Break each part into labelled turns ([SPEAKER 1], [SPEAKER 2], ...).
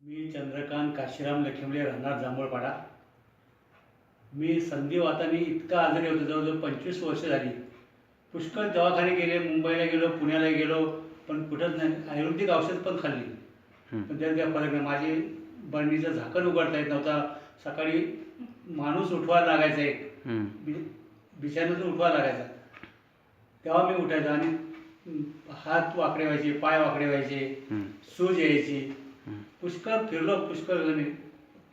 [SPEAKER 1] मी चंद्रकांत काशीराम लखिमले, राहणार जांभूळपाडा. मी संधिवाताने इतका आजारी होतो, जवळजवळ 25 वर्ष झाली. पुष्कळ दवाखाने गेले, मुंबईला गेलो, पुण्याला गेलो, पण कुठंच नाही. आयुर्वेदिक औषध पण खाल्ली, पण त्यात काय फरक नाही. माझी बरणीचं झाकण उघडता येत नव्हता. सकाळी माणूस उठवायला लागायचा, एक बिछाण्यातून उठवायला लागायचा, तेव्हा मी उठायचो. आणि हात वाकडे व्हायचे, पाय वाकडे व्हायचे, सूज यायची. पुष्कळ फिरलो, पुष्कळ जणी.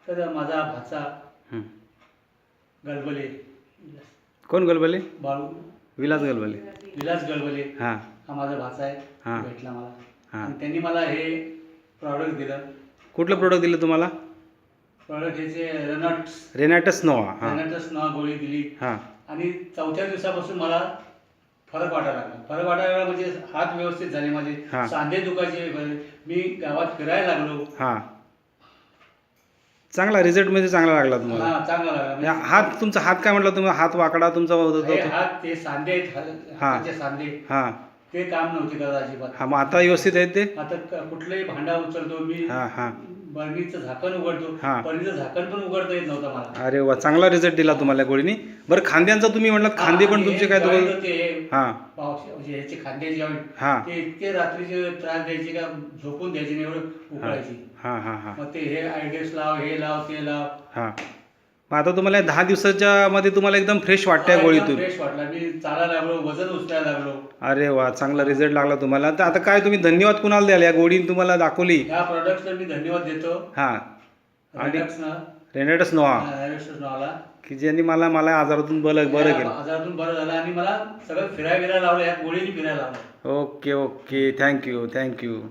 [SPEAKER 1] तर माझा भाचा गलबले,
[SPEAKER 2] कोण गलबले?
[SPEAKER 1] बाळू
[SPEAKER 2] विलास गलबले.
[SPEAKER 1] विलास गलबले
[SPEAKER 2] हां
[SPEAKER 1] हा माझा भाचा आहे.
[SPEAKER 2] हां.
[SPEAKER 1] भेटला मला
[SPEAKER 2] हां.
[SPEAKER 1] आणि त्यांनी मला हे प्रॉडक्ट दिलं.
[SPEAKER 2] कुठलं प्रोडक्ट दिलं तुम्हाला?
[SPEAKER 1] प्रॉडक्ट ह्याचे
[SPEAKER 2] रेनाटस नोवा. हां
[SPEAKER 1] रेनाटस नवा गोळी दिली.
[SPEAKER 2] हां
[SPEAKER 1] आणि चौथ्या दिवसापासून मला फरक वाटायला लागला. फरक वाटायला लागला म्हणजे हात व्यवस्थित झाले माझे,
[SPEAKER 2] हां.
[SPEAKER 1] सांधे दुखायचे. मी गावात फिरायला लागलो.
[SPEAKER 2] हां. चांगला रिझल्ट म्हणजे चांगला लागला तुम्हाला?
[SPEAKER 1] हा, चांगला लागला.
[SPEAKER 2] म्हणजे हात, तुमचा हात काय म्हटलं तुम्ही? हात वाकडा तुमचा होत
[SPEAKER 1] हे
[SPEAKER 2] होता?
[SPEAKER 1] हात, ते सांधे आहेत, हाताचे सांधे,
[SPEAKER 2] हां
[SPEAKER 1] ते काम नव्हते करत अजिबात.
[SPEAKER 2] हां. मग आता व्यवस्थित आहेत ते?
[SPEAKER 1] आता कुठलंही भांडा उचलतो मी,
[SPEAKER 2] हां हां.
[SPEAKER 1] बरणीचं झाकण उघडतो,
[SPEAKER 2] हां.
[SPEAKER 1] बरणीचं झाकण पण उघडता येत नव्हतं मला.
[SPEAKER 2] अरे वा, चांगला रिझल्ट दिला तुम्हाला गोळीनी. बरं, खांद्यांचा तुम्ही म्हटलं, खांदे पण तुमचे काय
[SPEAKER 1] joint
[SPEAKER 2] दुखत?
[SPEAKER 1] होते,
[SPEAKER 2] हां
[SPEAKER 1] म्हणजे ह्याचे खांदे जॉईंट,
[SPEAKER 2] हां
[SPEAKER 1] ते इतके रात्रीचे त्रास द्यायचे का झोपून द्यायचे नाही, एवढं उकळायची.
[SPEAKER 2] हां हां हां
[SPEAKER 1] मग ते हे आयडेक्स लाव, हे लाव, ते लाव.
[SPEAKER 2] हां. मग आता तुम्हाला 10 दिवसाच्या मध्ये तुम्हाला एकदम फ्रेश वाटतंय गोळीतून?
[SPEAKER 1] फ्रेश वाटला. मी चालायला लागलो, वजन उचलायला लागलो.
[SPEAKER 2] अरे वा, चांगला रिझल्ट लागला तुम्हाला. तर आता काय तुम्ही धन्यवाद कुणाला द्याल? या गोळीने तुम्हाला दाखवली.
[SPEAKER 1] ह्या प्रॉडक्ट्सला मी धन्यवाद देतो.
[SPEAKER 2] हां. आणि
[SPEAKER 1] रेनाटसना,
[SPEAKER 2] रेनाटस नोवा,
[SPEAKER 1] रेनाटस नावाला,
[SPEAKER 2] की ज्यांनी मला आजारातून बरं केलं.
[SPEAKER 1] आजारातून बरं झालं आणि मला सगळं फिरायला लावलं, ह्या गोळीने फिरायला लावलं.
[SPEAKER 2] Okay okay, thank you thank you.